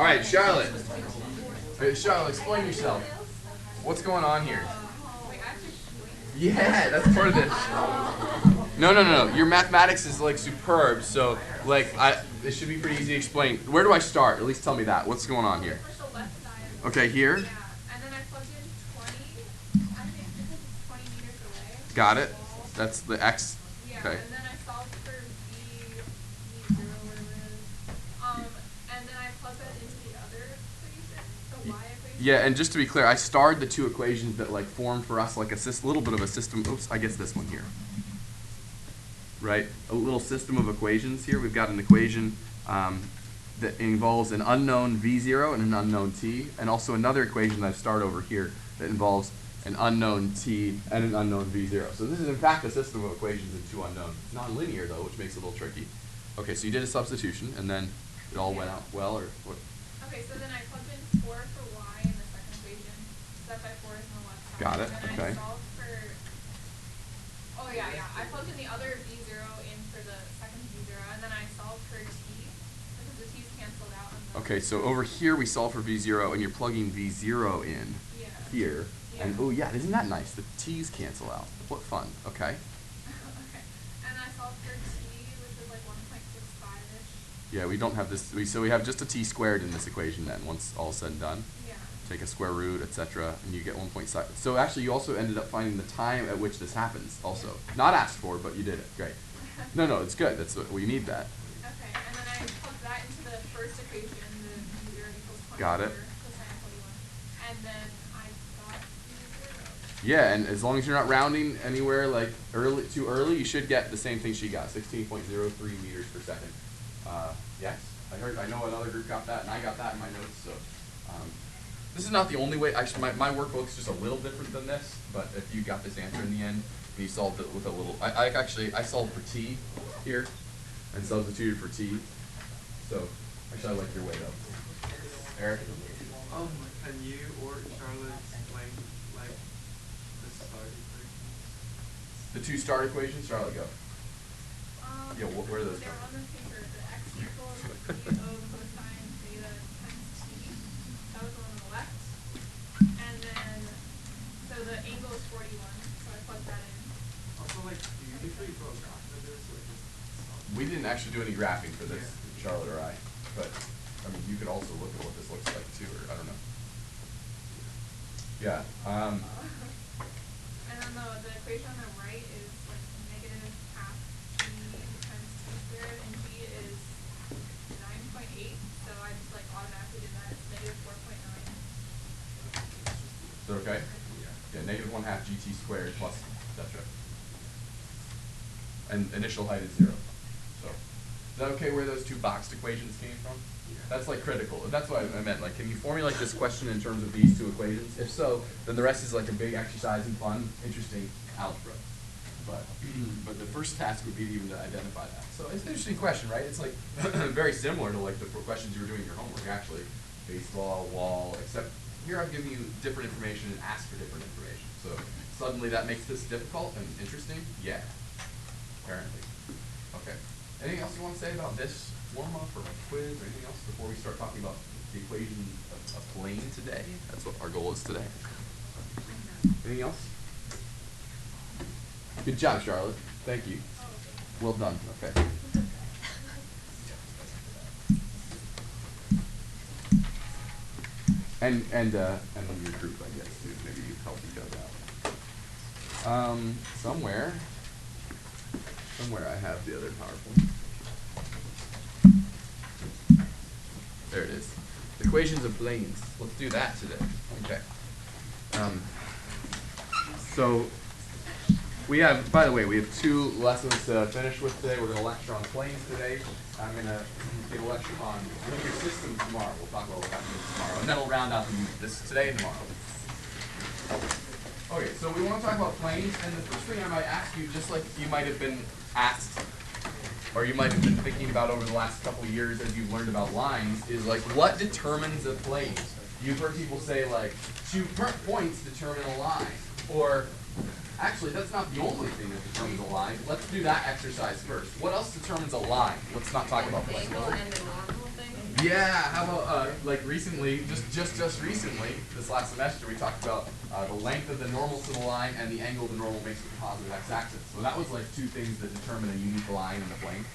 All right, Charlotte. Hey, Charlotte, explain yourself. What's going on here? Yeah, that's part of this. No. Your mathematics is like superb. So like this should be pretty easy to explain. Where do I start? At least tell me that. What's going on here? Okay, here. Yeah, and then I plugged in 20, I think because it's 20 meters away. Got it. That's the x. Yeah, Okay. and then I solved for v0, whatever it is. And then I plugged that into the other equation, the y equation. Yeah, and just to be clear, I starred the two equations that like form for us like a little bit of a system. Oops, I guess this one here. Right, a little system of equations here. We've got an equation that involves an unknown v0 and an unknown t, and also another equation that I've starred over here that involves an unknown t and an unknown v0. So this is in fact a system of equations and two unknowns. It's non-linear though, which makes it a little tricky. Okay, so you did a substitution, and then it all went out well, or what? Okay, so then I plugged in 4 for y in the second equation. So that by 4 is on the left side. Got it, And then okay. I solved for, I plugged in the other v0 in for the second v0, and then I solved for t, because the t's canceled out. On the Okay, so over here we solve for v0, and you're plugging v0 in Yeah. here. Yeah. And oh yeah, isn't that nice? The t's cancel out. What fun. Okay. Okay. And I solved for t, which is like 1.65-ish. Yeah, we don't have this. So we have just a t squared in this equation then, once all said and done. Yeah. Take a square root, etc., and you get 1.7. So actually, you also ended up finding the time at which this happens also. Not asked for, but you did it. Great. No, it's good. That's what we need that. Okay, and then I plugged that into the first equation, the v0 equals 24 Got it. cosine 21. And then I got v0. Yeah, and as long as you're not rounding anywhere like too early, you should get the same thing she got, 16.03 meters per second. Yes, I know another group got that, and I got that in my notes. So this is not the only way. Actually, my workbook's just a little different than this. But if you got this answer in the end, and you solved it with a little, I solved for t here, and substituted for t. So actually, I like your way though. Eric. Can you or Charlotte explain like the start equation? The two start equations. Charlotte, go. Yeah, where are those They're from? on the paper. The x equals p of cosine theta times t. That was the one on the left. And then, so the angle is 41, so I plugged that in. Also, like, do you usually draw a graph for this, or just? We didn't actually do any graphing for this, Charlotte or I, but I mean, you could also look at what this looks like too, or I don't know. Yeah. And then the equation on the right is like negative half g times t squared, and g is 9.8, so I just like automatically did that. It's negative 4.9. Is that okay? Yeah, negative 1/2 gt squared plus etc. And initial height is 0. So, is that okay where those two boxed equations came from? That's like critical. That's what I meant. Like, can you formulate this question in terms of these two equations? If so, then the rest is like a big exercise in fun, interesting algebra. But the first task would be even to identify that. So it's an interesting question, right? It's like very similar to like the questions you were doing in your homework, actually. Baseball, wall, except here I've given you different information and asked for different information. So suddenly that makes this difficult and interesting? Yeah, apparently. Okay. Anything else you want to say about this warm-up or a quiz or anything else before we start talking about the equation of a plane today? That's what our goal is today. Anything else? Good job, Charlotte. Thank you. Well done. Okay. And then your group, I guess, too. Maybe you help each other out. Somewhere I have the other PowerPoint. There it is. Equations of planes. Let's do that today. Okay. So we have, by the way, we have 2 lessons to finish with today. We're going to lecture on planes today. I'm going to give a lecture on linear systems tomorrow. We'll talk about what that means tomorrow. And then we'll round out this today and tomorrow. Okay, so we want to talk about planes. And the first thing I might ask you, just like you might have been asked, or you might have been thinking about over the last couple of years as you've learned about lines, is like, what determines a plane? You've heard people say like, 2 points determine a line. Or, actually, that's not the only thing that determines a line. Let's do that exercise first. What else determines a line? Let's not talk about planes. Angle and the normal thing? Yeah, how about like recently, just recently, this last semester, we talked about the length of the normal to the line and the angle of the normal makes it the positive x-axis. So that was like two things that determine a unique line in the plane.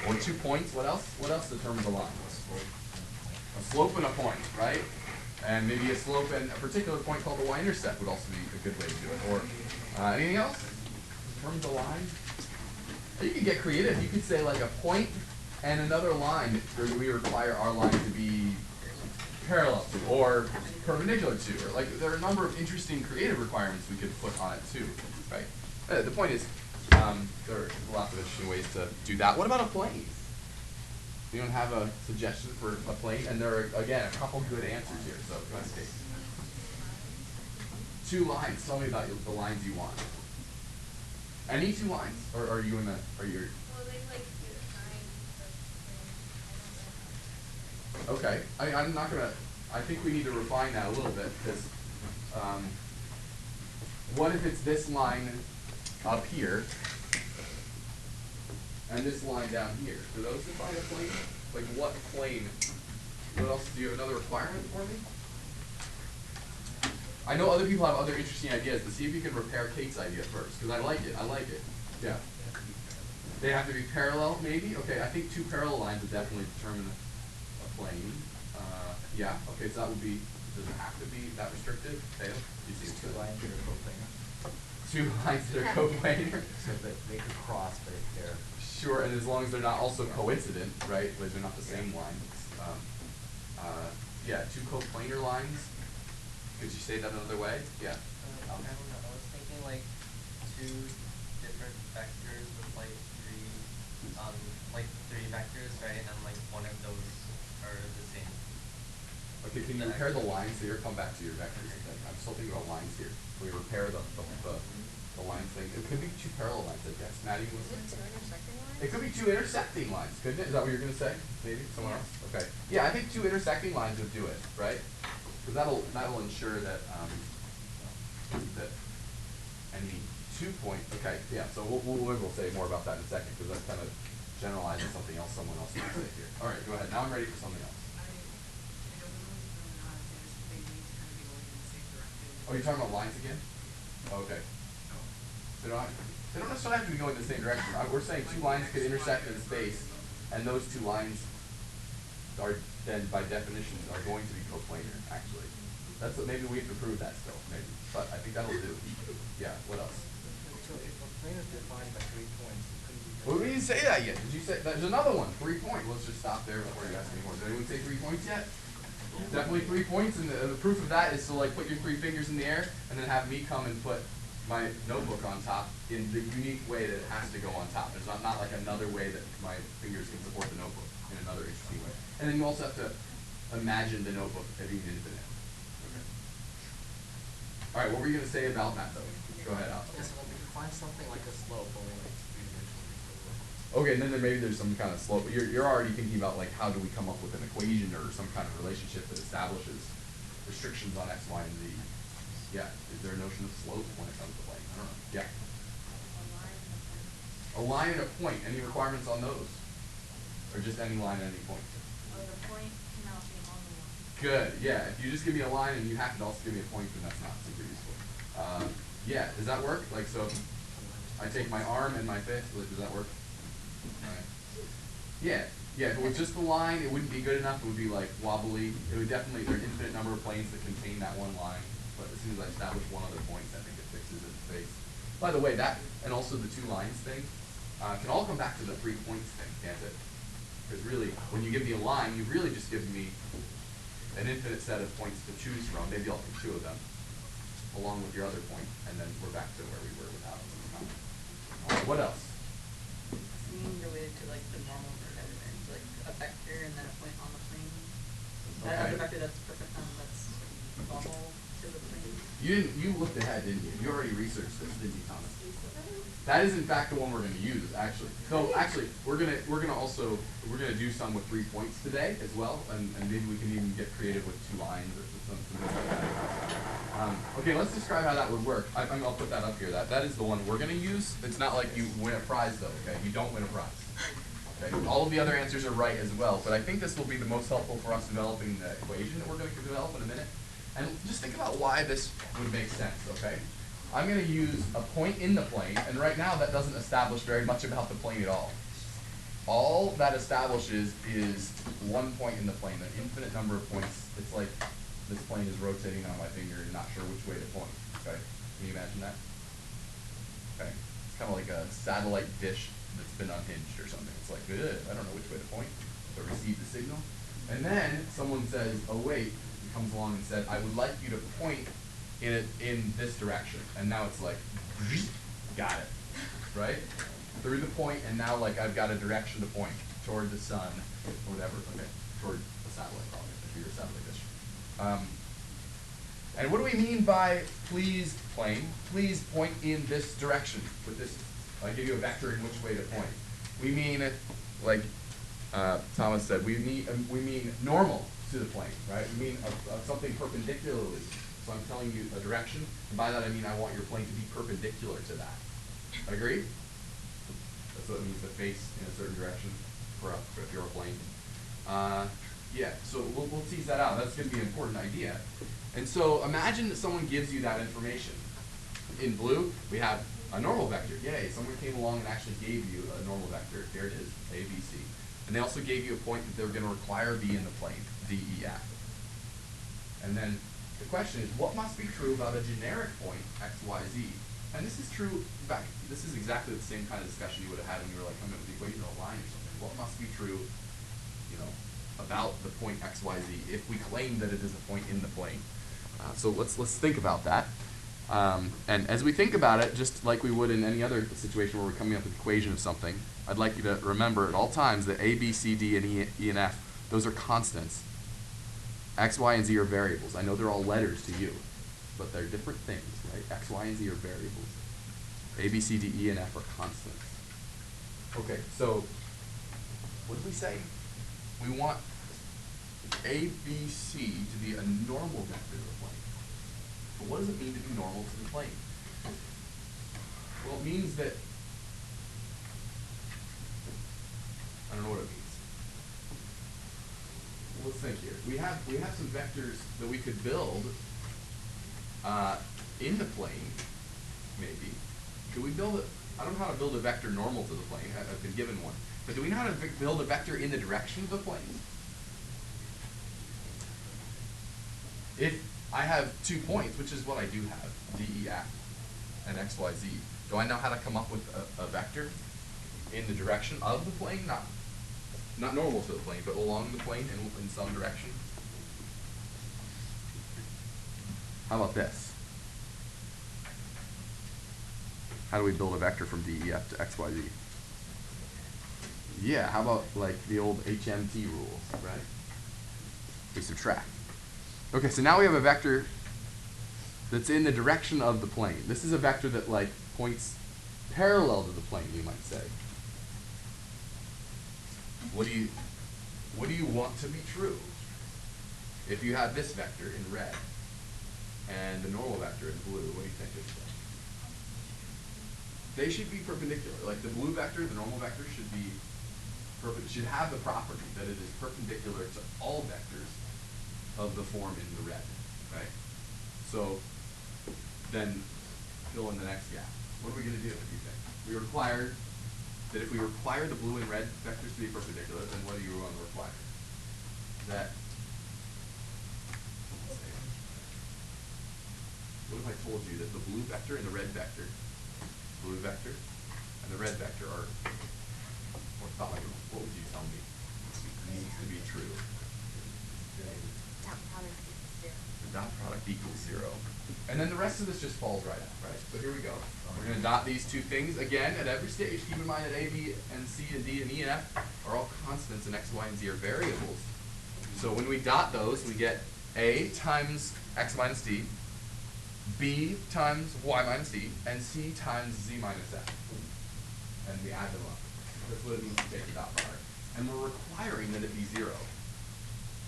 Or 2 points. What else? What else determines a line? A slope and a point, right? And maybe a slope and a particular point called the y-intercept would also be a good way to do it. Or anything else? Determines a line. Or you could get creative. You could say like a point and another line that we require our line to be parallel to or perpendicular to. Or like there are a number of interesting creative requirements we could put on it too, right? The point is, there are lots of interesting ways to do that. What about a plane? Anyone have a suggestion for a plane? And there are, again, a couple good answers here, so go ahead, Kate. 2 lines. Tell me about the lines you want. Any 2 lines? Or are you in the, are you? Well, they like define the plane. Okay. I'm not gonna, I think we need to refine that a little bit, because, what if it's this line up here, and this line down here? Do those define a plane? Like what plane? What else? Do you have another requirement for me? I know other people have other interesting ideas, but see if you can repair Kate's idea first, because I like it. I like it. Yeah. They have to be parallel, maybe? Okay, I think 2 parallel lines would definitely determine a plane. Yeah, okay, so that would be, does it have to be that restrictive? Taylor? Do you see Just 2 lines that are coplanar. 2 lines that are coplanar? So that they could cross, but if they're. Sure, and as long as they're not also coincident, right? Like they're not the same line. Yeah, 2 coplanar lines. Could you say that another way? Yeah. I don't know, I was thinking like 2 different vectors with like 3 vectors, right? And like one of those are the same. Okay, can you repair the lines here? Come back to your vectors. I'm still thinking about lines here. Can we repair the line thing? It could be 2 parallel lines, I guess. Maddie, was it? 2 intersecting lines? It could be 2 intersecting lines, couldn't it? Is that what you're gonna say? Maybe someone else? Okay. Yeah, I think 2 intersecting lines would do it, right? Because that'll ensure that that any 2 point. Okay, yeah. So we'll say more about that in a second because that's kind of generalizing something else someone else might say here. All right, go ahead. Now I'm ready for something else. Oh, you're talking about lines again? Okay. They don't necessarily have to be going in the same direction. We're saying 2 lines could intersect in space, and those 2 lines are then, by definition, are going to be coplanar, actually. That's what, maybe we have to prove that still, maybe. But I think that'll do. Yeah, what else? So if a plane is defined by 3 points, it couldn't be. Well, we didn't say that yet. Did you say, there's another one, 3 point. Let's just stop there before you ask me more. Did anyone say 3 points yet? Definitely 3 points, and the proof of that is to like put your 3 fingers in the air and then have me come and put my notebook on top in the unique way that it has to go on top. There's not like another way that my fingers can support the notebook in another interesting way. And then you also have to imagine the notebook as being infinite. Okay. All right, what were you going to say about that though? Go ahead, Al. Yes, well, we can find something like a slope only like 3 dimensions. Okay, and then maybe there's some kind of slope. But you're already thinking about like how do we come up with an equation or some kind of relationship that establishes restrictions on x, y, and z. Yeah, is there a notion of slope when it comes to plane? I don't know. Yeah. A line and a point. Any requirements on those? Or just any line at any point? Oh, the point cannot be on the line. Good, yeah. If you just give me a line and you have to also give me a point, then that's not super useful. Yeah, does that work? Like, so I take my arm and my fist, like, does that work? Alright. Yeah, if it was just the line, it wouldn't be good enough. It would be like wobbly. It would definitely, there are an infinite number of planes that contain that one line. But as soon as I establish one other point, I think it fixes it in space. By the way, that, and also the 2 lines thing, can all come back to the 3 points thing, can't it? Because really, when you give me a line, you've really just given me an infinite set of points to choose from. Maybe I'll pick 2 of them, along with your other point, and then we're back to where we were without it. What else? Something related to like the normal for everything, so, like a vector and then a point on the plane. Okay. A vector that's perfect, that's normal to the plane. You looked ahead, didn't you? You already researched this, didn't you, Thomas? That is in fact the one we're going to use, actually. So actually, we're gonna do some with 3 points today as well, and maybe we can even get creative with 2 lines or something like that. Okay, let's describe how that would work. I'll put that up here. That is the one we're going to use. It's not like you win a prize though. Okay, you don't win a prize. Okay? All of the other answers are right as well, but I think this will be the most helpful for us developing the equation that we're going to develop in a minute. And just think about why this would make sense, okay? I'm going to use a point in the plane, and right now that doesn't establish very much about the plane at all. All that establishes is one point in the plane, an infinite number of points. It's like this plane is rotating on my finger and not sure which way to point, okay? Can you imagine that? Okay? It's kind of like a satellite dish that's been unhinged or something. It's like, ugh, I don't know which way to point to receive the signal. And then someone says, oh wait, comes along and said, I would like you to point in this direction. And now it's like, got it, right? Through the point, and now like I've got a direction to point toward the sun, or whatever, okay, toward the satellite probably, if you're a satellite dish. And what do we mean by please plane? Please point in this direction with this, I give you a vector in which way to point. We mean, like Thomas said, we mean normal to the plane, right? We mean something perpendicularly. So I'm telling you a direction, and by that I mean I want your plane to be perpendicular to that. Agreed? That's what it means to face in a certain direction for if you're a plane. Yeah, so we'll tease that out. That's going to be an important idea. And so imagine that someone gives you that information. In blue, we have a normal vector. Yay, someone came along and actually gave you a normal vector. Here it is, A, B, C. And they also gave you a point that they were going to require be in the plane, D, E, F. And then the question is, what must be true about a generic point, X, Y, Z? And this is true, this is exactly the same kind of discussion you would have had when you were like coming up with the equation of a line or something. What must be true, you know, about the point X, Y, Z if we claim that it is a point in the plane? So let's think about that. And as we think about it, just like we would in any other situation where we're coming up with an equation of something, I'd like you to remember at all times that A, B, C, D, and E, and F, those are constants. X, Y, and Z are variables. I know they're all letters to you, but they're different things, right? X, Y, and Z are variables. A, B, C, D, E, and F are constants. Okay, so what did we say? We want A, B, C to be a normal vector of the plane. But what does it mean to be normal to the plane? Well, it means that, I don't know what it means. Let's think here. We have some vectors that we could build in the plane, maybe. Could we build it? I don't know how to build a vector normal to the plane. I've been given one. But do we know how to build a vector in the direction of the plane? If I have 2 points, which is what I do have, D, E, F, and X, Y, Z, do I know how to come up with a vector in the direction of the plane? Not normal to the plane, but along the plane in some direction. How about this? How do we build a vector from D, E, F to X, Y, Z? Yeah, how about like the old HMT rules, right? We subtract. Okay, so now we have a vector that's in the direction of the plane. This is a vector that like points parallel to the plane, you might say. What do you want to be true? If you have this vector in red and the normal vector in blue, what do you think is that? They should be perpendicular. Like the blue vector, the normal vector should have the property that it is perpendicular to all vectors of the form in the red, right? So then fill in the next gap. What are we going to do, if you think? We required that if we require the blue and red vectors to be perpendicular, then what do you want to require? That, what if I told you that the blue vector and the red vector, blue vector and the red vector are orthogonal? What would you tell me needs to be true? The dot product equals 0. And then the rest of this just falls right out, right? So here we go. We're going to dot these two things. Again, at every stage, keep in mind that A, B, and C, and D, and E, and F are all constants, and X, Y, and Z are variables. So when we dot those, we get A times X minus D, B times Y minus D, and C times Z minus F. And we add them up. That's what it means to take the dot product. And we're requiring that it be 0.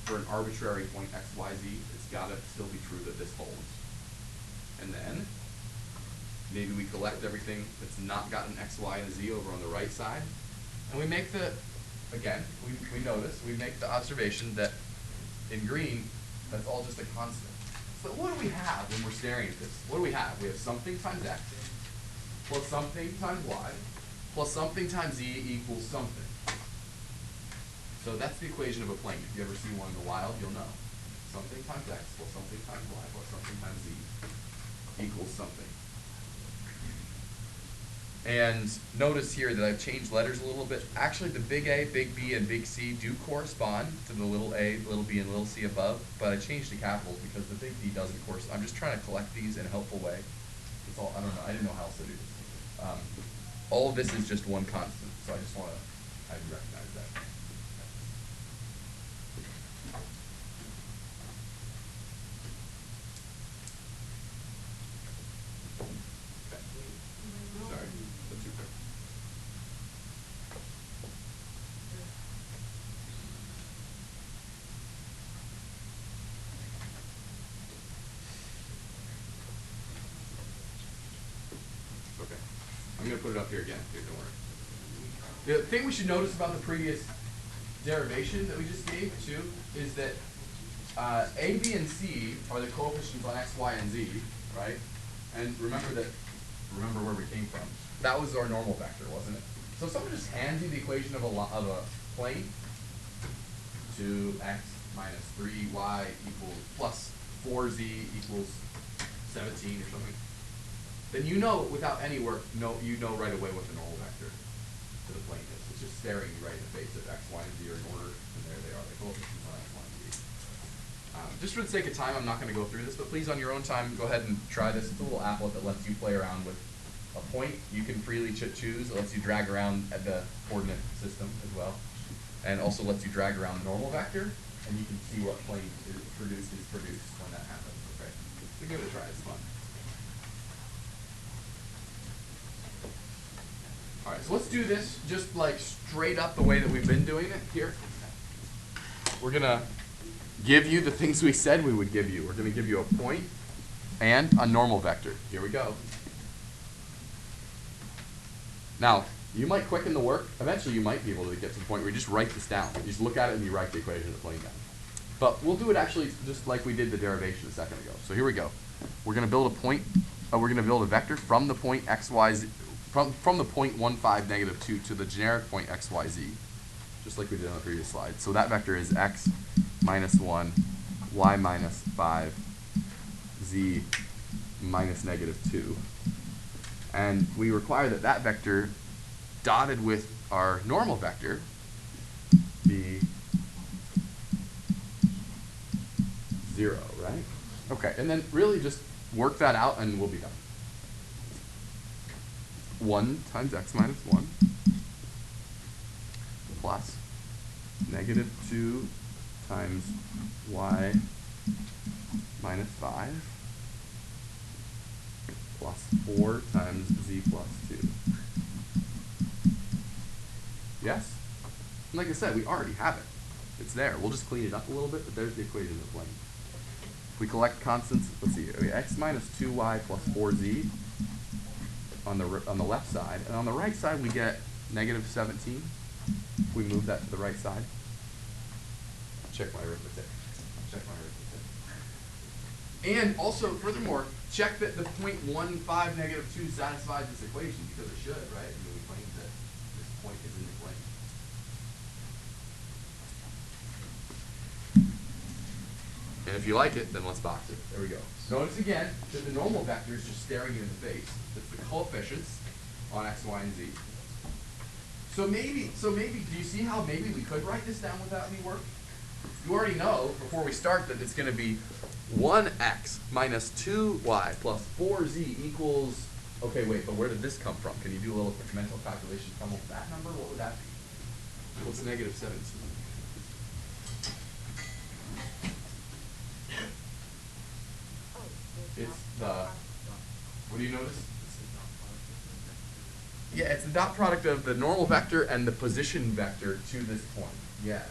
For an arbitrary point X, Y, Z, it's got to still be true that this holds. And then maybe we collect everything that's not got an X, Y, and a Z over on the right side, and we make the again, we notice, we make the observation that in green, that's all just a constant. So what do we have when we're staring at this? What do we have? We have something times x plus something times y plus something times z equals something. So that's the equation of a plane. If you ever see one in the wild, you'll know. Something times x plus something times y plus something times z equals something. And notice here that I've changed letters a little bit. Actually, the big A, big B, and big C do correspond to the little a, little b, and little c above, but I changed to capitals because the big D doesn't correspond. I'm just trying to collect these in a helpful way. It's all, I don't know, I didn't know how else to do this. All of this is just one constant, so I just want to have you recognize that. Sorry, that's too quick. Okay, I'm gonna put it up here again. Here, don't worry. The thing we should notice about the previous derivation that we just gave too is that A, B, and C are the coefficients on x, y, and z, right? And remember where we came from. That was our normal vector, wasn't it? So if someone just hands you the equation of a plane, 2x minus 3y equals plus 4z equals 17 or something, then you know without any work, you know right away what the normal vector to the plane is. It's just staring you right in the face of x, y, and z are in order, and there they are. The coefficients on x, y, and z. Just for the sake of time, I'm not going to go through this, but please on your own time, go ahead and try this. It's a little applet that lets you play around with a point. You can freely choose. It lets you drag around at the coordinate system as well. And also lets you drag around the normal vector, and you can see what plane is produced when that happens. Okay, so give it a try. It's fun. All right, so let's do this just like straight up the way that we've been doing it here. We're gonna give you the things we said we would give you. We're gonna give you a point and a normal vector. Here we go. Now, you might quicken the work. Eventually, you might be able to get to the point where you just write this down. You just look at it and you write the equation of the plane down. But we'll do it actually just like we did the derivation a second ago. So here we go. We're going to build a point. We're going to build a vector from the point x, y, z, from the point 1, 5, negative 2 to the generic point x, y, z, just like we did on the previous slide. So that vector is x minus 1, y minus 5, z minus negative 2. And we require that that vector dotted with our normal vector be 0, right? Okay, and then really just work that out and we'll be done. 1 times x minus 1 plus negative 2 times y minus 5 plus 4 times z plus 2. Yes? And like I said, we already have it. It's there. We'll just clean it up a little bit, but there's the equation of the plane. If we collect constants, let's see, okay, x minus 2y plus 4z on the left side, and on the right side we get negative 17. If we move that to the right side. Check my arithmetic. And also, furthermore, check that the 0.15 negative 2 satisfies this equation, because it should, right? I mean, we claimed that this point is in the plane. And if you like it, then let's box it. There we go. Notice again that the normal vector is just staring you in the face. It's the coefficients on x, y, and z. So maybe, do you see how maybe we could write this down without any work? You already know, before we start, that it's going to be 1x minus 2y plus 4z equals, okay, wait, but where did this come from? Can you do a little quick mental calculation? Come up with that number? What would that be? What's negative 17? It's the, what do you notice? Yeah, it's the dot product of the normal vector and the position vector to this point. Yeah.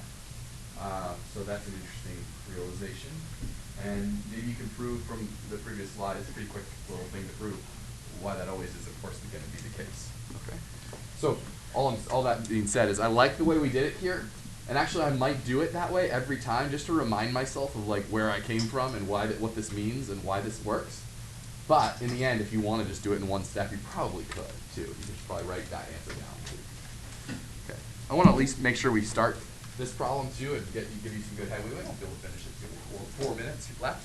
So that's an interesting realization. And maybe you can prove from the previous slide, it's a pretty quick little thing to prove why that always is, of course, going to be the case. Okay. So all that being said is I like the way we did it here, and actually I might do it that way every time just to remind myself of like where I came from and what this means and why this works. But in the end, if you want to just do it in one step, you probably could too. You could probably write that answer down too. Okay. I want to at least make sure we start this problem too and give you some good headway. We won't be able to finish it too. 4 minutes left.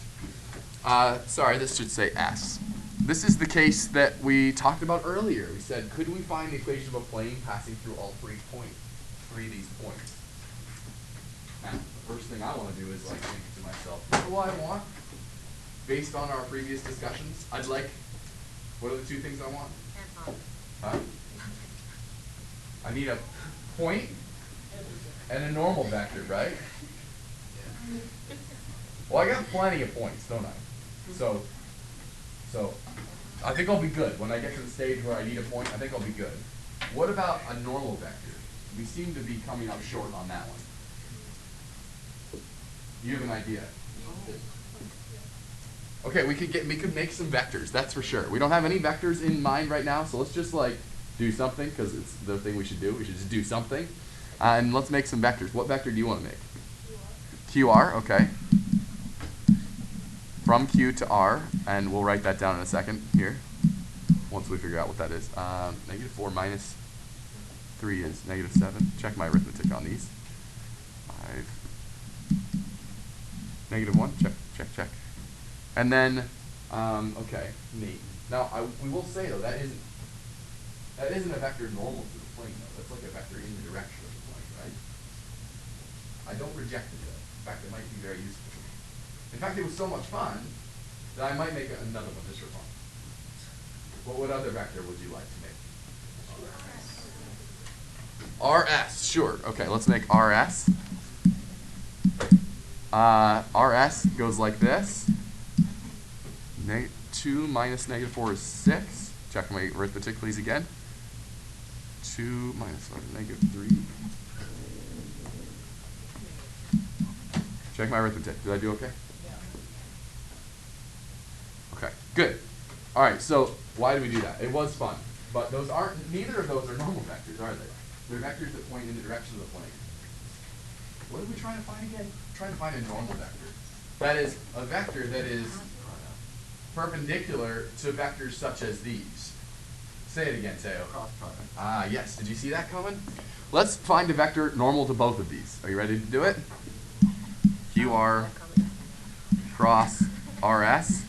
Sorry, this should say S. This is the case that we talked about earlier. We said, could we find the equation of a plane passing through all three of these points? Now, the first thing I want to do is like think to myself, what do I want? Based on our previous discussions, I'd like, what are the two things I want? Huh? I need a point and a normal vector, right? Well, I got plenty of points, don't I? So I think I'll be good. When I get to the stage where I need a point, I think I'll be good. What about a normal vector? We seem to be coming up short on that one. You have an idea? Okay, we could make some vectors, that's for sure. We don't have any vectors in mind right now, so let's just like do something, because it's the thing we should do. We should just do something. And let's make some vectors. What vector do you want to make? QR, okay. From Q to R, and we'll write that down in a second here, once we figure out what that is. -4 minus 3 is -7. Check my arithmetic on these. 5. -1, check. And then, okay, neat. Now, we will say though, that isn't a vector normal to the plane though. That's like a vector in the direction of the plane, right? I don't reject it though. In fact, it might be very useful to me. In fact, it was so much fun that I might make another one just for fun. What other vector would you like to make? RS, sure. Okay, let's make RS. RS goes like this. 2 minus -4 is 6. Check my arithmetic, please, again. 2 minus -3. Check my arithmetic. Did I do okay? Okay, good. All right, so why did we do that? It was fun, but neither of those are normal vectors, are they? They're vectors that point in the direction of the plane. What are we trying to find again? We're trying to find a normal vector. That is a vector that is perpendicular to vectors such as these. Say it again, Teo. Cross product. Ah, yes. Did you see that coming? Let's find a vector normal to both of these. Are you ready to do it? QR cross RS.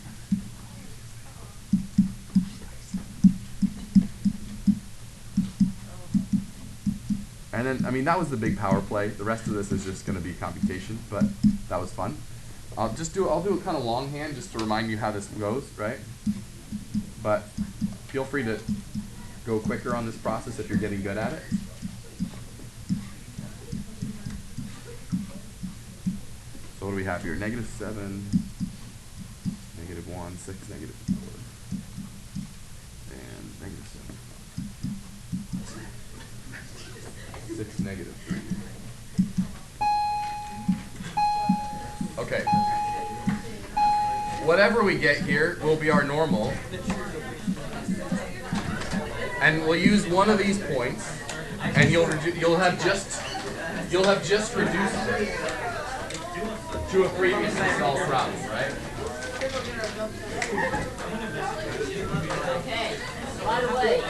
And then, I mean, that was the big power play. The rest of this is just going to be computation, but that was fun. I'll do it kind of longhand just to remind you how this goes, right? But feel free to go quicker on this process if you're getting good at it. So what do we have here? -7, -1, 6, -4, and -7. 6, -3. Okay. Whatever we get here will be our normal. And we'll use one of these points, and you'll have just reduced it to a previously solved problem, right? Okay, by the way,